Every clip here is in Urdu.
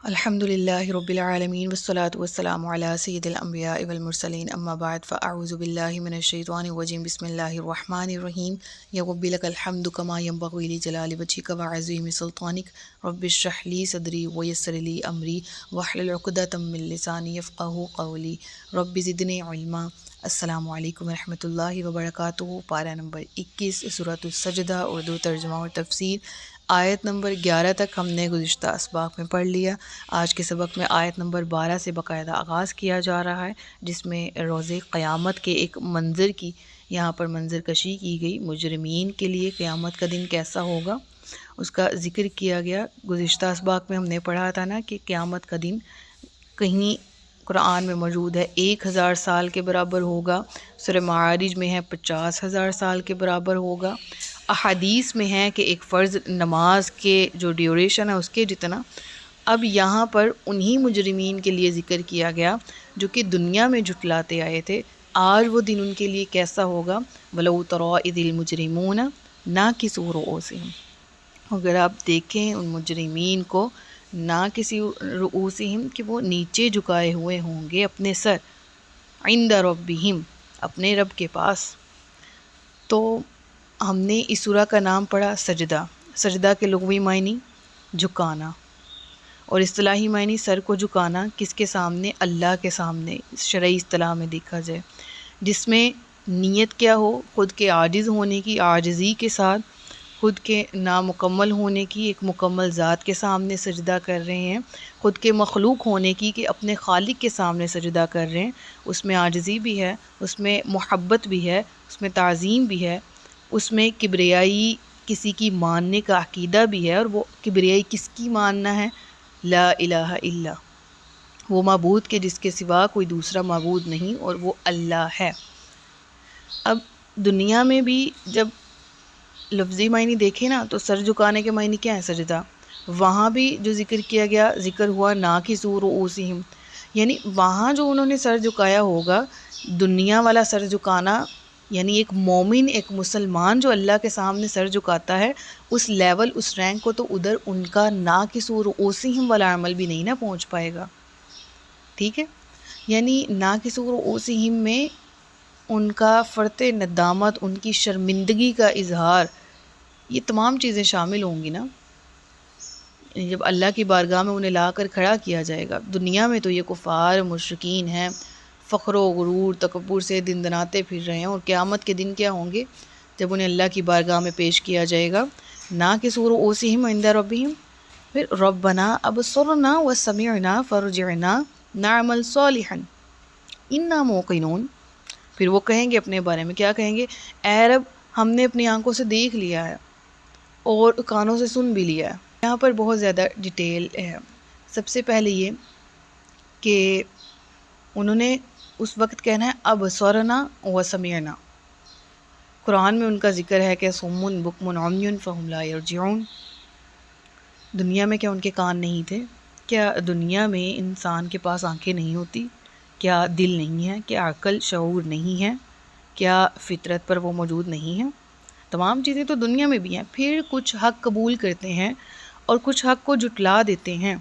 الحمدللہ رب العالمین والصلاة والسلام علی سید الانبیاء والمرسلین اما بعد فاعوذ باللہ من الشیطان الرجیم بسم اللہ الرحمن الرحیم یا رب لک الحمد کما ینبغی لجلال وجہک وعظیم سلطانک رب اشرح لی صدری ویسر لی امری واحلل عقدۃ من لسانی یفقہوا قولی رب زدنی علما۔ السلام علیکم ورحمۃ اللہ وبرکاتہ۔ پارہ نمبر 21 سورۃ السجدہ، اردو ترجمہ اور تفسیر۔ آیت نمبر 11 تک ہم نے گزشتہ اسباق میں پڑھ لیا۔ آج کے سبق میں آیت نمبر 12 سے باقاعدہ آغاز کیا جا رہا ہے، جس میں روز قیامت کے ایک منظر کی یہاں پر منظر کشی کی گئی۔ مجرمین کے لیے قیامت کا دن کیسا ہوگا اس کا ذکر کیا گیا۔ گزشتہ اسباق میں ہم نے پڑھا تھا نا کہ قیامت کا دن کہیں قرآن میں موجود ہے 1000 سال کے برابر ہوگا، سورہ معارج میں ہے 50,000 سال کے برابر ہوگا، احادیث میں ہے کہ ایک فرض نماز کے جو ڈیوریشن ہے اس کے جتنا۔ اب یہاں پر انہی مجرمین کے لیے ذکر کیا گیا جو کہ دنیا میں جھٹلاتے آئے تھے، آج وہ دن ان کے لیے کیسا ہوگا۔ وَلَوْ تَرَىٰ إِذِ الْمُجْرِمُونَ نَاكِسُو رُءُوسِهِمْ، اگر آپ دیکھیں ان مجرمین کو نَاكِسُو رُءُوسِهِمْ کہ وہ نیچے جھکائے ہوئے ہوں گے اپنے سر، عِنْدَ رَبِّهِمْ اپنے رب کے پاس۔ تو ہم نے اس سورہ کا نام پڑھا سجدہ۔ سجدہ کے لغوی معنی جھکانا اور اصطلاحی معنی سر کو جھکانا، کس کے سامنے؟ اللہ کے سامنے، شرعی اصطلاح میں دیکھا جائے، جس میں نیت کیا ہو؟ خود کے عاجز ہونے کی، عاجزی کے ساتھ خود کے نامکمل ہونے کی، ایک مکمل ذات کے سامنے سجدہ کر رہے ہیں، خود کے مخلوق ہونے کی کہ اپنے خالق کے سامنے سجدہ کر رہے ہیں، اس میں عاجزی بھی ہے، اس میں محبت بھی ہے، اس میں تعظیم بھی ہے، اس میں کبریائی کسی کی ماننے کا عقیدہ بھی ہے۔ اور وہ کبریائی کس کی ماننا ہے؟ لا الہ الا، وہ معبود کے جس کے سوا کوئی دوسرا معبود نہیں، اور وہ اللہ ہے۔ اب دنیا میں بھی جب لفظی معنی دیکھیں نا تو سر جھکانے کے معنی کیا ہے؟ سجدہ۔ وہاں بھی جو ذکر کیا گیا، ذکر ہوا ناکسو رؤوسہم، یعنی وہاں جو انہوں نے سر جھکایا ہوگا، دنیا والا سر جھکانا یعنی ایک مومن، ایک مسلمان جو اللہ کے سامنے سر جھکاتا ہے، اس لیول، اس رینک کو تو ادھر ان کا ناکسو رؤوسہم والا عمل بھی نہیں نا پہنچ پائے گا، ٹھیک ہے؟ یعنی ناکسو رؤوسہم میں ان کا فرط ندامت، ان کی شرمندگی کا اظہار، یہ تمام چیزیں شامل ہوں گی نا جب اللہ کی بارگاہ میں انہیں لا کر کھڑا کیا جائے گا۔ دنیا میں تو یہ کفار مشرکین ہیں، فخر و غرور، تکبر سے دن دناتے پھر رہے ہیں، اور قیامت کے دن کیا ہوں گے جب انہیں اللہ کی بارگاہ میں پیش کیا جائے گا؟ ناکسو رؤوسہم عند ربہم، پھر ربنا ابصرنا وسمعنا فرجعنا نعمل صالحا انا موقنون، پھر وہ کہیں گے اپنے بارے میں، کیا کہیں گے؟ اے رب، ہم نے اپنی آنکھوں سے دیکھ لیا ہے اور کانوں سے سن بھی لیا ہے۔ یہاں پر بہت زیادہ ڈیٹیل ہے۔ سب سے پہلے یہ کہ انہوں نے اس وقت کہنا ہے ابصرنا و سمعنا۔ قرآن میں ان کا ذکر ہے کہ صم بکم عمی فہم لا یرجعون، دنیا میں کیا ان کے کان نہیں تھے؟ کیا دنیا میں انسان کے پاس آنکھیں نہیں ہوتی؟ کیا دل نہیں ہے؟ کیا عقل شعور نہیں ہے؟ کیا فطرت پر وہ موجود نہیں ہے؟ تمام چیزیں تو دنیا میں بھی ہیں، پھر کچھ حق قبول کرتے ہیں اور کچھ حق کو جھٹلا دیتے ہیں،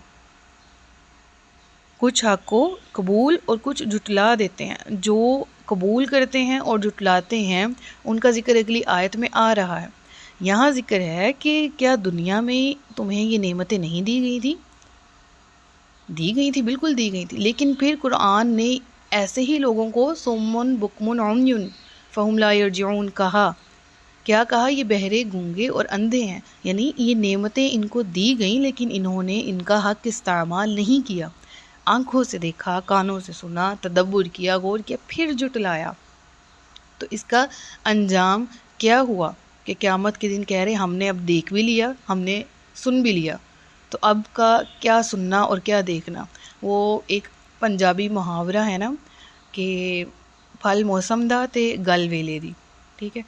کچھ حق کو قبول اور کچھ جھٹلا دیتے ہیں۔ جو قبول کرتے ہیں اور جھٹلاتے ہیں ان کا ذکر اگلی آیت میں آ رہا ہے۔ یہاں ذکر ہے کہ کیا دنیا میں تمہیں یہ نعمتیں نہیں دی گئی تھی؟ دی گئی تھی، بالکل دی گئی تھی، لیکن پھر قرآن نے ایسے ہی لوگوں کو صم بکم عمی فہم لا یرجعون کہا۔ کیا کہا؟ یہ بہرے، گونگے اور اندھے ہیں، یعنی یہ نعمتیں ان کو دی گئیں لیکن انہوں نے ان کا حق استعمال نہیں کیا، آنکھوں سے دیکھا، کانوں سے سنا، تدبر کیا، غور کیا، پھر جھٹلایا۔ تو اس کا انجام کیا ہوا کہ قیامت کے دن کہہ رہے ہم نے اب دیکھ بھی لیا، ہم نے سن بھی لیا، تو اب کا کیا سننا اور کیا دیکھنا؟ وہ ایک پنجابی محاورہ ہے نا کہ پھل موسم دا تے گل ویلے دی، ٹھیک ہے،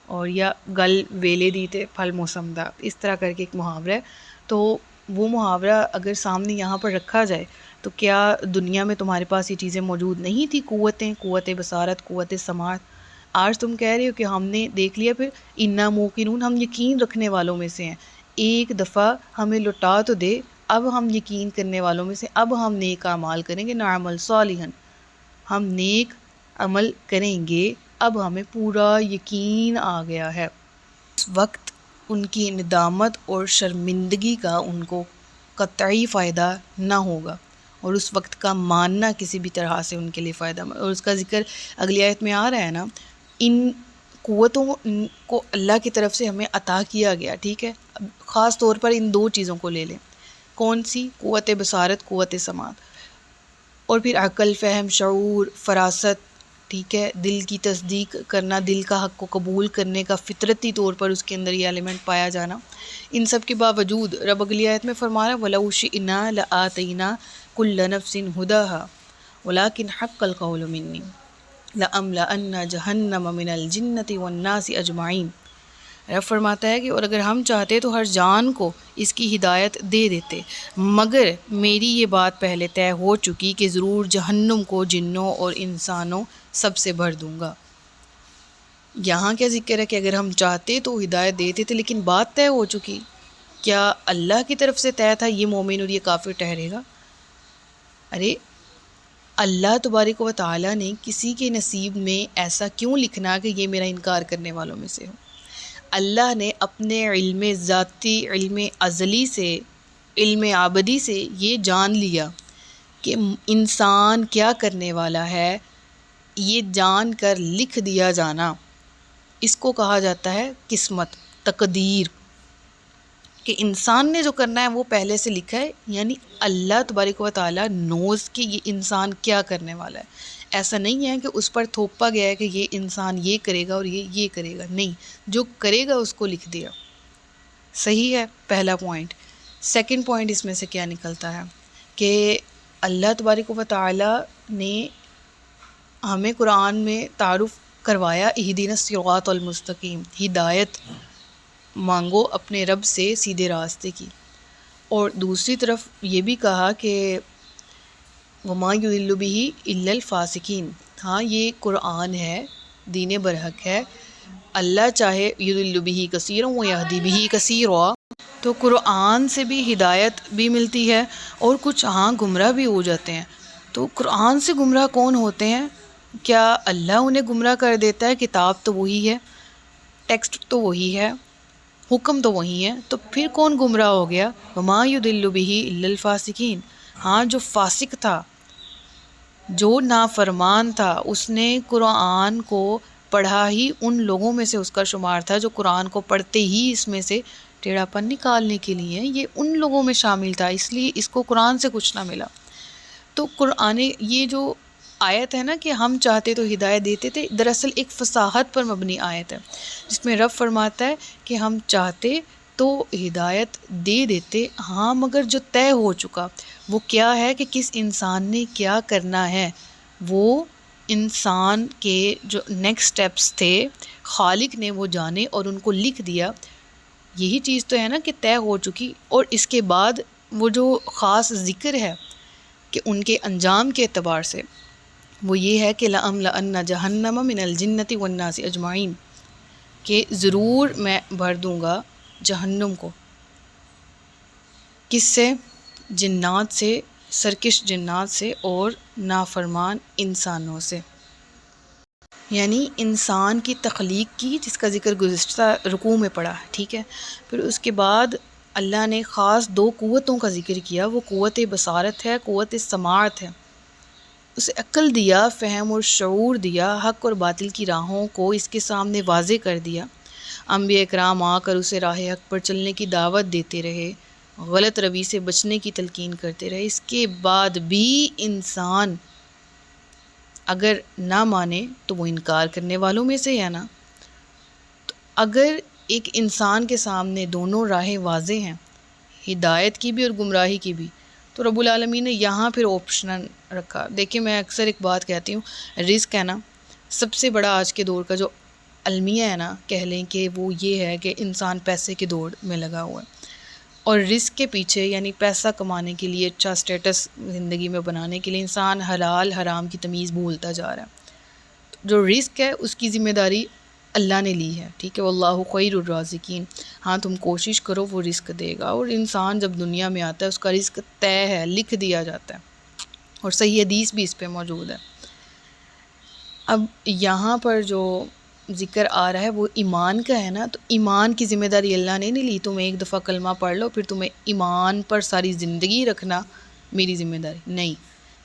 اور یا گل ویلے دی تے پھل موسم دا، اس طرح کر کے ایک محاورہ ہے۔ تو وہ محاورہ اگر سامنے یہاں پر رکھا جائے تو کیا دنیا میں تمہارے پاس یہ چیزیں موجود نہیں تھی؟ قوتیں، قوت بصارت، قوت سماعت، آج تم کہہ رہے ہو کہ ہم نے دیکھ لیا، پھر انا موقنون، ہم یقین رکھنے والوں میں سے ہیں، ایک دفعہ ہمیں لوٹا تو دے اب ہم یقین کرنے والوں میں سے اب ہم نیک اعمال کریں گے، نعمل صالحا، ہم نیک عمل کریں گے، اب ہمیں پورا یقین آ گیا ہے۔ اس وقت ان کی ندامت اور شرمندگی کا ان کو قطعی فائدہ نہ ہوگا، اور اس وقت کا ماننا کسی بھی طرح سے ان کے لیے فائدہ مند۔ اور اس کا ذکر اگلی آیت میں آ رہا ہے نا، ان قوتوں کو اللہ کی طرف سے ہمیں عطا کیا گیا، ٹھیک ہے۔ اب خاص طور پر ان دو چیزوں کو لے لیں، کون سی؟ قوت بصارت، قوت سماعت، اور پھر عقل، فہم، شعور، فراست، ٹھیک ہے، دل کی تصدیق کرنا، دل کا حق کو قبول کرنے کا فطرتی طور پر اس کے اندر یہ ایلیمنٹ پایا جانا۔ ان سب کے باوجود رب اگلی آیت میں فرما رہا ہے وَلَوْ شِئْنَا لَآتَيْنَا كُلَّ نَفْسٍ هُدَاهَا وَلَكِنْ حَقَّ الْقَوْلُ مِنِّي لَأَمْلَأَنَّ جَهَنَّمَ مِنَ الْجِنَّةِ وَالنَّاسِ أَجْمَعِينَ۔ رب فرماتا ہے کہ اور اگر ہم چاہتے تو ہر جان کو اس کی ہدایت دے دیتے، مگر میری یہ بات پہلے طے ہو چکی کہ ضرور جہنم کو جنوں اور انسانوں سب سے بھر دوں گا۔ یہاں کیا ذکر ہے کہ اگر ہم چاہتے تو ہدایت دیتے تھے، لیکن بات طے ہو چکی۔ کیا اللہ کی طرف سے طے تھا یہ مومن اور یہ کافر ٹھہرے گا؟ ارے اللہ تبارک و تعالیٰ نے کسی کے نصیب میں ایسا کیوں لکھنا کہ یہ میرا انکار کرنے والوں میں سے ہو؟ اللہ نے اپنے علم ذاتی، علم ازلی سے، علم ابدی سے یہ جان لیا کہ انسان کیا کرنے والا ہے، یہ جان کر لکھ دیا جانا، اس کو کہا جاتا ہے قسمت، تقدیر، کہ انسان نے جو کرنا ہے وہ پہلے سے لکھا ہے، یعنی اللہ تبارک و تعالیٰ نوز کہ یہ انسان کیا کرنے والا ہے۔ ایسا نہیں ہے کہ اس پر تھوپا گیا ہے کہ یہ انسان یہ کرے گا اور یہ کرے گا، نہیں، جو کرے گا اس کو لکھ دیا۔ صحیح ہے، پہلا پوائنٹ۔ سیکنڈ پوائنٹ اس میں سے کیا نکلتا ہے کہ اللہ تبارک و تعالیٰ نے ہمیں قرآن میں تعارف کروایا اہدنا الصراط المستقیم، ہدایت مانگو اپنے رب سے سیدھے راستے کی، اور دوسری طرف یہ بھی کہا کہ وما یضل بہ الا الفاسقین۔ ہاں، یہ قرآن ہے، دین برحق ہے، اللہ چاہے یضل بہ کثیرا ویہدی بہ کثیرا، تو قرآن سے بھی ہدایت بھی ملتی ہے اور کچھ گمراہ بھی ہو جاتے ہیں۔ تو قرآن سے گمراہ کون ہوتے ہیں؟ کیا اللہ انہیں گمراہ کر دیتا ہے؟ کتاب تو وہی ہے، ٹیکسٹ تو وہی ہے، حکم تو وہی ہے، تو پھر کون گمراہ ہو گیا؟ وما یضل بہ الا الفاسقین۔ ہاں، جو فاسق تھا، جو نافرمان تھا، اس نے قرآن کو پڑھا ہی ان لوگوں میں سے اس کا شمار تھا جو قرآن کو پڑھتے ہی اس میں سے ٹیڑھا پن نکالنے کے لیے یہ ان لوگوں میں شامل تھا، اس لیے اس کو قرآن سے کچھ نہ ملا۔ تو قرآن یہ جو آیت ہے نا کہ ہم چاہتے تو ہدایت دیتے تھے، دراصل ایک فصاحت پر مبنی آیت ہے، جس میں رب فرماتا ہے کہ ہم چاہتے تو ہدایت دے دیتے، ہاں، مگر جو طے ہو چکا وہ کیا ہے کہ کس انسان نے کیا کرنا ہے، وہ انسان کے جو نیکسٹ سٹیپس تھے خالق نے وہ جانے اور ان کو لکھ دیا۔ یہی چیز تو ہے نا کہ طے ہو چکی، اور اس کے بعد وہ جو خاص ذکر ہے کہ ان کے انجام کے اعتبار سے وہ یہ ہے کہ لَأَمْلَأَنَّ جَهَنَّمَ مِنَ الْجِنَّةِ وَالنَّاسِ أَجْمَعِينَ، کہ ضرور میں بھر دوں گا جہنم کو، کس سے؟ جنات سے، سرکش جنات سے اور نافرمان انسانوں سے۔ یعنی انسان کی تخلیق کی، جس کا ذکر گزشتہ رکوع میں پڑا، ٹھیک ہے۔ پھر اس کے بعد اللہ نے خاص دو قوتوں کا ذکر کیا، وہ قوت بصارت ہے، قوت سماعت ہے۔ اسے عقل دیا، فہم اور شعور دیا، حق اور باطل کی راہوں کو اس کے سامنے واضح کر دیا۔ انبیاء اکرام آ کر اسے راہ حق پر چلنے کی دعوت دیتے رہے، غلط روی سے بچنے کی تلقین کرتے رہے۔ اس کے بعد بھی انسان اگر نہ مانے تو وہ انکار کرنے والوں میں سے ہے نا۔ تو اگر ایک انسان کے سامنے دونوں راہیں واضح ہیں، ہدایت کی بھی اور گمراہی کی بھی، تو رب العالمین نے یہاں پھر آپشنل رکھا۔ دیکھیں، میں اکثر ایک بات کہتی ہوں، رزق ہے نا، سب سے بڑا آج کے دور کا جو المیہ ہے نا، کہہ لیں کہ وہ یہ ہے کہ انسان پیسے کی دوڑ میں لگا ہوا ہے، اور رزق کے پیچھے یعنی پیسہ کمانے کے لیے، اچھا سٹیٹس زندگی میں بنانے کے لیے انسان حلال حرام کی تمیز بھولتا جا رہا ہے۔ جو رزق ہے اس کی ذمہ داری اللہ نے لی ہے، ٹھیک ہے، واللہ خیر الرازقین. ہاں تم کوشش کرو، وہ رزق دے گا. اور انسان جب دنیا میں آتا ہے اس کا رزق طے ہے، لکھ دیا جاتا ہے، اور صحیح حدیث بھی اس پہ موجود ہے. اب یہاں پر جو ذکر آ رہا ہے وہ ایمان کا ہے نا، تو ایمان کی ذمہ داری اللہ نے نہیں لی. تم ایک دفعہ کلمہ پڑھ لو پھر تمہیں ایمان پر ساری زندگی رکھنا میری ذمہ داری نہیں.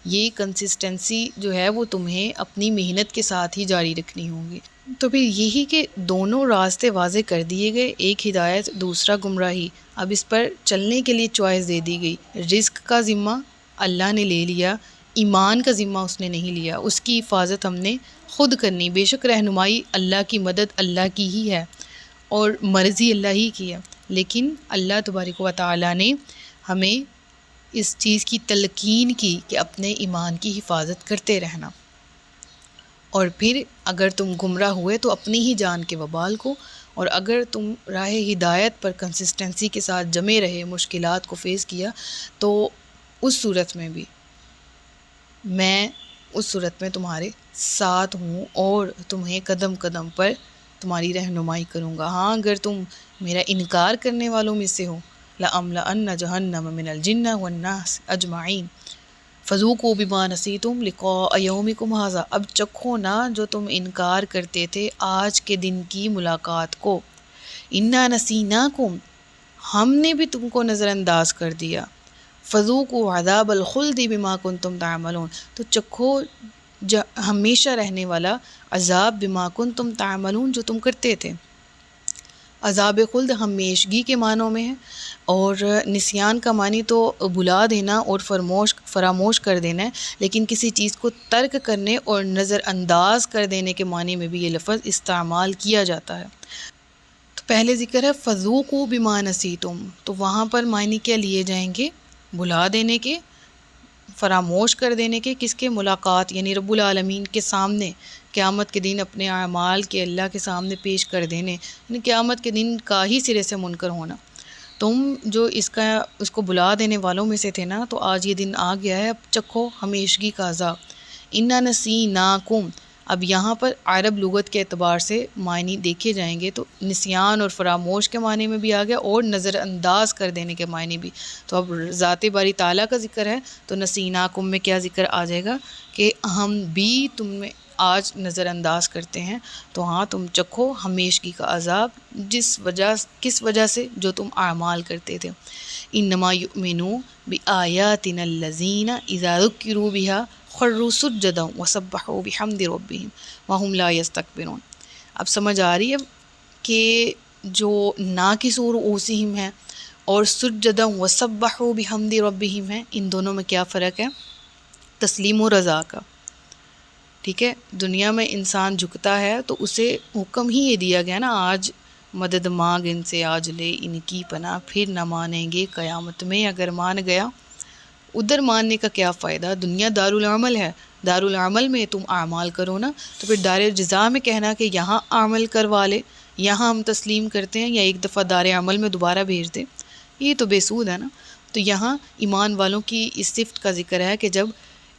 یہ کنسسٹنسی جو ہے وہ تمہیں اپنی محنت کے ساتھ ہی جاری رکھنی ہوگی. تو پھر یہی کہ دونوں راستے واضح کر دیے گئے، ایک ہدایت دوسرا گمراہی. اب اس پر چلنے کے لیے چوائس دے دی گئی. رزق کا ذمہ اللہ نے لے لیا، ایمان کا ذمہ اس نے نہیں لیا، اس کی حفاظت ہم نے خود کرنی. بے شک رہنمائی اللہ کی، مدد اللہ کی ہی ہے اور مرضی اللہ ہی کی ہے، لیکن اللہ تبارک و تعالیٰ نے ہمیں اس چیز کی تلقین کی کہ اپنے ایمان کی حفاظت کرتے رہنا. اور پھر اگر تم گمراہ ہوئے تو اپنی ہی جان کے وبال کو، اور اگر تم راہ ہدایت پر کنسسٹنسی کے ساتھ جمے رہے، مشکلات کو فیس کیا، تو اس صورت میں بھی میں تمہارے ساتھ ہوں اور تمہیں قدم قدم پر تمہاری رہنمائی کروں گا. ہاں اگر تم میرا انکار کرنے والوں میں سے ہو، لَأَمْلَأَنَّ جَهَنَّمَ مِنَ الْجِنَّةِ وَالنَّاسِ أَجْمَعِينَ فَذُوقُوا بِمَا نَسِيتُمْ لِقَاءَ يَوْمِكُمْ هَذَا. اب چکھو نا جو تم انکار کرتے تھے آج کے دن کی ملاقات کو. اِنَّا نَسِينَاكُمْ، ہم نے بھی تم کو نظر انداز کر دیا. فَذُوقُوا عَذَابَ الْخُلْدِ بِمَا كُنْتُمْ تَعْمَلُونَ، تو چکھو ہمیشہ رہنے والا عذاب بِمَا كُنْتُمْ تَعْمَلُونَ، جو تم کرتے تھے. عذاب خلد ہمیشگی کے معنوں میں ہے، اور نسیان کا معنی تو بھلا دینا اور فراموش کر دینا ہے، لیکن کسی چیز کو ترک کرنے اور نظر انداز کر دینے کے معنی میں بھی یہ لفظ استعمال کیا جاتا ہے. تو پہلے ذکر ہے فذوقوا بما نسیتم، تو وہاں پر معنی کیا لیے جائیں گے؟ بھلا دینے کے، فراموش کر دینے کے. کس کے؟ ملاقات، یعنی رب العالمین کے سامنے قیامت کے دن اپنے اعمال کے اللہ کے سامنے پیش کر دینے، یعنی قیامت کے دن کا ہی سرے سے منکر ہونا. تم جو اس کو بلا دینے والوں میں سے تھے نا، تو آج یہ دن آ گیا ہے، اب چکھو ہمیشگی کا عذاب. اِنَّا نَسِينَاكُمْ، اب یہاں پر عرب لغت کے اعتبار سے معنی دیکھے جائیں گے تو نسیان اور فراموش کے معنی میں بھی آ گیا، اور نظر انداز کر دینے کے معنی بھی. تو اب ذات باری تعالیٰ کا ذکر ہے تو نسیناکم میں کیا ذکر آ جائے گا کہ ہم بھی تم میں آج نظر انداز کرتے ہیں. تو ہاں تم چکھو ہمیشگی کا عذاب، کس وجہ سے؟ جو تم اعمال کرتے تھے. انما یؤمنوا بآیاتنا الذین اذا ذکروا بها خروا سجدا وسبحوا بحمد ربهم وهم لا یستکبرون. اب سمجھ آ رہی ہے کہ جو ناکسور اوسہم ہے اور سجدا وسبحوا بحمد ربهم ہے، ان دونوں میں کیا فرق ہے؟ تسلیم و رضا کا. ٹھیک ہے، دنیا میں انسان جھکتا ہے تو اسے حکم ہی یہ دیا گیا نا، آج مدد مانگ ان سے، آج لے ان کی پناہ، پھر نہ مانیں گے قیامت میں اگر مان گیا. ادھر ماننے کا کیا فائدہ؟ دنیا دارالعمل ہے، دارالعمل میں تم اعمال کرو نا، تو پھر دار جزا میں کہنا کہ یہاں عمل کروا لے، یہاں ہم تسلیم کرتے ہیں یا ایک دفعہ دار عمل میں دوبارہ بھیج دے، یہ تو بے سود ہے نا. تو یہاں ایمان والوں کی اس صفت کا ذکر ہے کہ جب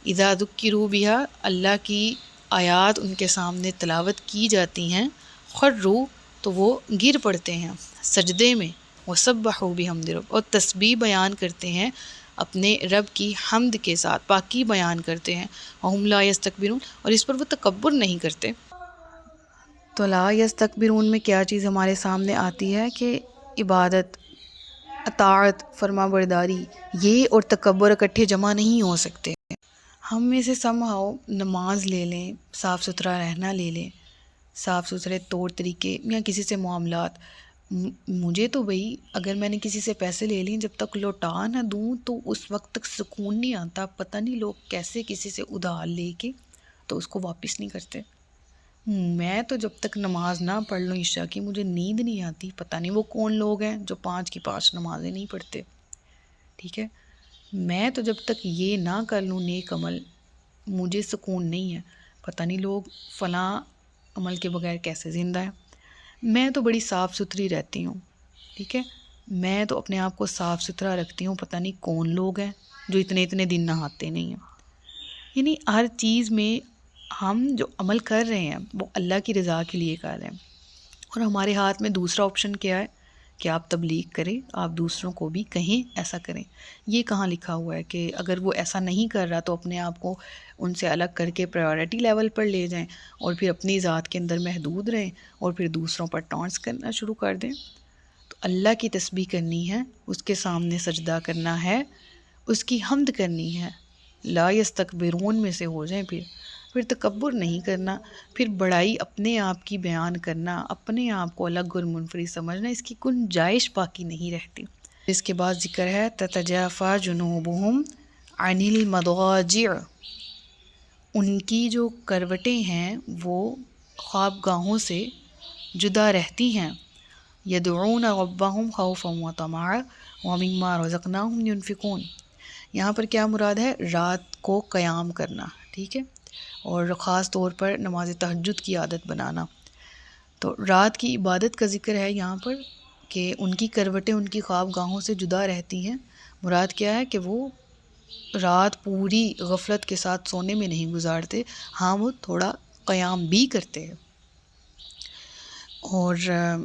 اذا ذکروا بہا، اللہ کی آیات ان کے سامنے تلاوت کی جاتی ہیں، خروا، تو وہ گر پڑتے ہیں سجدے میں، وسبحوا بحمد رب، اور تسبیح بیان کرتے ہیں اپنے رب کی حمد کے ساتھ، پاکی بیان کرتے ہیں. وہم لا یستکبرون، اور اس پر وہ تکبر نہیں کرتے. تو لا یستکبرون میں کیا چیز ہمارے سامنے آتی ہے کہ عبادت، اطاعت، فرما برداری، یہ اور تکبر اکٹھے جمع نہیں ہو سکتے. ہم میں سے سمہاؤ نماز لے لیں، صاف ستھرا رہنا لے لیں، صاف ستھرے طور طریقے یا کسی سے معاملات. مجھے تو بھئی اگر میں نے کسی سے پیسے لے لیں، جب تک لوٹا نہ دوں تو اس وقت تک سکون نہیں آتا. پتہ نہیں لوگ کیسے کسی سے ادھار لے کے تو اس کو واپس نہیں کرتے. میں تو جب تک نماز نہ پڑھ لوں عشاء کی، مجھے نیند نہیں آتی. پتہ نہیں وہ کون لوگ ہیں جو 5 کی 5 نمازیں نہیں پڑھتے. ٹھیک ہے، میں تو جب تک یہ نہ کر لوں نیک عمل، مجھے سکون نہیں ہے. پتہ نہیں لوگ فلاں عمل کے بغیر کیسے زندہ ہیں. میں تو بڑی صاف ستھری رہتی ہوں. ٹھیک ہے، میں تو اپنے آپ کو صاف ستھرا رکھتی ہوں. پتہ نہیں کون لوگ ہیں جو اتنے دن نہاتے نہیں ہیں. یعنی ہر چیز میں ہم جو عمل کر رہے ہیں وہ اللہ کی رضا کے لیے کر رہے ہیں. اور ہمارے ہاتھ میں دوسرا آپشن کیا ہے کہ آپ تبلیغ کریں، آپ دوسروں کو بھی کہیں ایسا کریں۔ یہ کہاں لکھا ہوا ہے کہ اگر وہ ایسا نہیں کر رہا تو اپنے آپ کو ان سے الگ کر کے پرائیورٹی لیول پر لے جائیں اور پھر اپنی ذات کے اندر محدود رہیں اور پھر دوسروں پر ٹانٹس کرنا شروع کر دیں؟ تو اللہ کی تسبیح کرنی ہے، اس کے سامنے سجدہ کرنا ہے، اس کی حمد کرنی ہے، لا یستکبرون میں سے ہو جائیں، پھر تکبر نہیں کرنا، پھر بڑائی اپنے آپ کی بیان کرنا، اپنے آپ کو الگ اور منفرد سمجھنا، اس کی گنجائش باقی نہیں رہتی۔ اس کے بعد ذکر ہے تتجافی جنوبہم عن المضاجع، ان کی جو کروٹیں ہیں وہ خوابگاہوں سے جدا رہتی ہیں، یدعون ربہم خوفا وطمعا ومما رزقناہم ینفقون۔ یہاں پر کیا مراد ہے؟ رات کو قیام کرنا، ٹھیک ہے، اور خاص طور پر نماز تہجد کی عادت بنانا۔ تو رات کی عبادت کا ذکر ہے یہاں پر کہ ان کی کروٹیں ان کی خوابگاہوں سے جدا رہتی ہیں۔ مراد کیا ہے کہ وہ رات پوری غفلت کے ساتھ سونے میں نہیں گزارتے، ہاں وہ تھوڑا قیام بھی کرتے ہیں۔ اور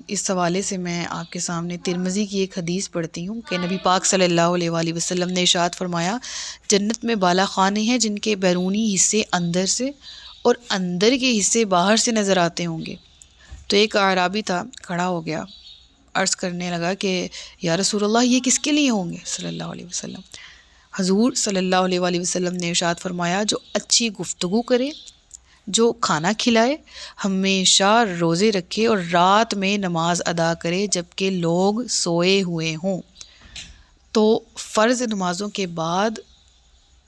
اس حوالے سے میں آپ کے سامنے ترمذی کی ایک حدیث پڑھتی ہوں کہ نبی پاک صلی اللہ علیہ وآلہ وسلم نے ارشاد فرمایا، جنت میں بالا خانے ہیں جن کے بیرونی حصے اندر سے اور اندر کے حصے باہر سے نظر آتے ہوں گے۔ تو ایک اعرابی تھا، کھڑا ہو گیا، عرض کرنے لگا کہ یا رسول اللہ یہ کس کے لیے ہوں گے صلی اللہ علیہ وسلم؟ حضور صلی اللہ علیہ وآلہ وسلم نے ارشاد فرمایا، جو اچھی گفتگو کرے، جو کھانا کھلائے، ہمیشہ روزے رکھے اور رات میں نماز ادا کرے جبکہ لوگ سوئے ہوئے ہوں۔ تو فرض نمازوں کے بعد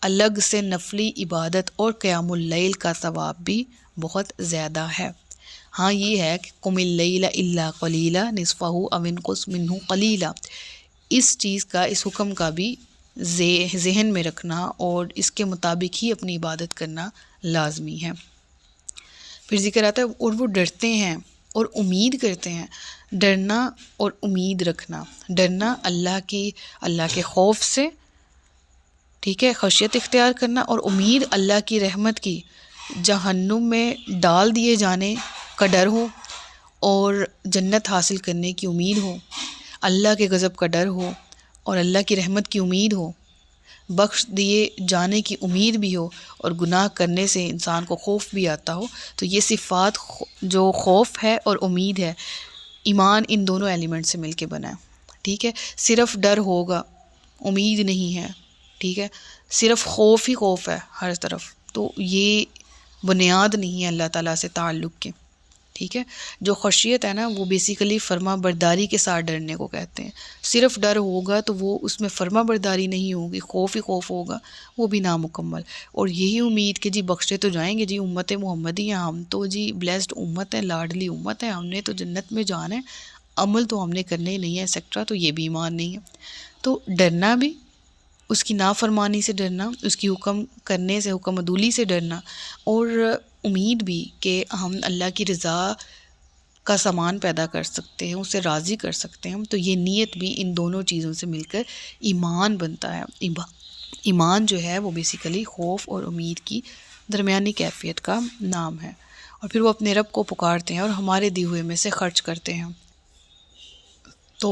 الگ سے نفلی عبادت اور قیام اللیل کا ثواب بھی بہت زیادہ ہے۔ ہاں یہ ہے کہ قم اللیل الا قلیلا نصفہ او انقص منہ قلیلا، اس چیز کا، اس حکم کا بھی ذہن میں رکھنا اور اس کے مطابق ہی اپنی عبادت کرنا لازمی ہے۔ پھر ذکر آتا ہے اور وہ ڈرتے ہیں اور امید کرتے ہیں۔ ڈرنا اور امید رکھنا، ڈرنا اللہ کے خوف سے، ٹھیک ہے، خشیت اختیار کرنا، اور امید اللہ کی رحمت کی، جہنم میں ڈال دیے جانے کا ڈر ہو اور جنت حاصل کرنے کی امید ہو، اللہ کے غضب کا ڈر ہو اور اللہ کی رحمت کی امید ہو، بخش دیے جانے کی امید بھی ہو، اور گناہ کرنے سے انسان کو خوف بھی آتا ہو۔ تو یہ صفات جو خوف ہے اور امید ہے، ایمان ان دونوں ایلیمنٹ سے مل کے بنا ہے، ٹھیک ہے۔ صرف ڈر ہوگا، امید نہیں ہے، ٹھیک ہے، صرف خوف ہی خوف ہے ہر طرف، تو یہ بنیاد نہیں ہے اللہ تعالیٰ سے تعلق کے، ٹھیک ہے۔ جو خشیت ہے نا وہ بیسیکلی فرما برداری کے ساتھ ڈرنے کو کہتے ہیں۔ صرف ڈر ہوگا تو وہ اس میں فرما برداری نہیں ہوگی، خوف ہی خوف ہوگا، وہ بھی نامکمل۔ اور یہی امید کہ جی بخشے تو جائیں گے، جی امت محمدی ہیں ہم تو، جی بلیسڈ امت ہے، لاڈلی امت ہے، ہم نے تو جنت میں جانا ہے، عمل تو ہم نے کرنے ہی نہیں ہے ایکسیکٹرا، تو یہ بھی ایمان نہیں ہے۔ تو ڈرنا بھی، اس کی نافرمانی سے ڈرنا، اس کی حکم کرنے سے، حکم عدولی سے ڈرنا، اور امید بھی کہ ہم اللہ کی رضا کا سامان پیدا کر سکتے ہیں، اسے راضی کر سکتے ہیں، تو یہ نیت بھی ان دونوں چیزوں سے مل کر ایمان بنتا ہے۔ ایمان جو ہے وہ بیسیکلی خوف اور امید کی درمیانی کیفیت کا نام ہے۔ اور پھر وہ اپنے رب کو پکارتے ہیں اور ہمارے دیے ہوئے میں سے خرچ کرتے ہیں۔ تو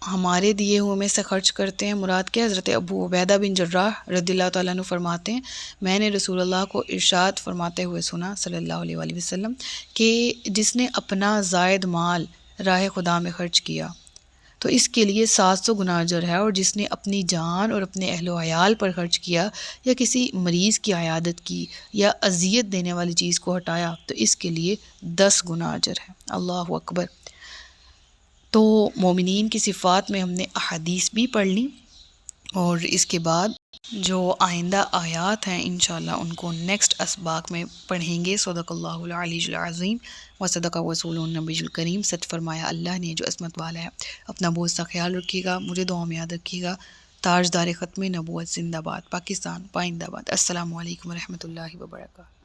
ہمارے دیے ہوئے میں سے خرچ کرتے ہیں مراد کیا؟ حضرت ابو عبیدہ بن جراح رضی اللہ تعالیٰ عنہ فرماتے ہیں، میں نے رسول اللہ کو ارشاد فرماتے ہوئے سنا صلی اللہ علیہ وآلہ وسلم کہ جس نے اپنا زائد مال راہ خدا میں خرچ کیا تو اس کے لیے 700 گنا اجر ہے، اور جس نے اپنی جان اور اپنے اہل و عیال پر خرچ کیا یا کسی مریض کی عیادت کی یا اذیت دینے والی چیز کو ہٹایا تو اس کے لیے 10 گنا اجر ہے۔ اللہ اکبر۔ تو مومنین کی صفات میں ہم نے احادیث بھی پڑھ لی، اور اس کے بعد جو آئندہ آیات ہیں انشاءاللہ ان کو نیکسٹ اسباق میں پڑھیں گے۔ صدق اللہ العلی العظیم و صدق رسول النبی الکریم۔ سچ فرمایا اللہ نے جو عظمت والا ہے۔ اپنا بہت سا خیال رکھیے گا، مجھے دعا میں یاد رکھیے گا۔ تاجدار ختم نبوت زندہ باد، پاکستان پائندہ باد۔ السلام علیکم ورحمۃ اللہ وبرکاتہ۔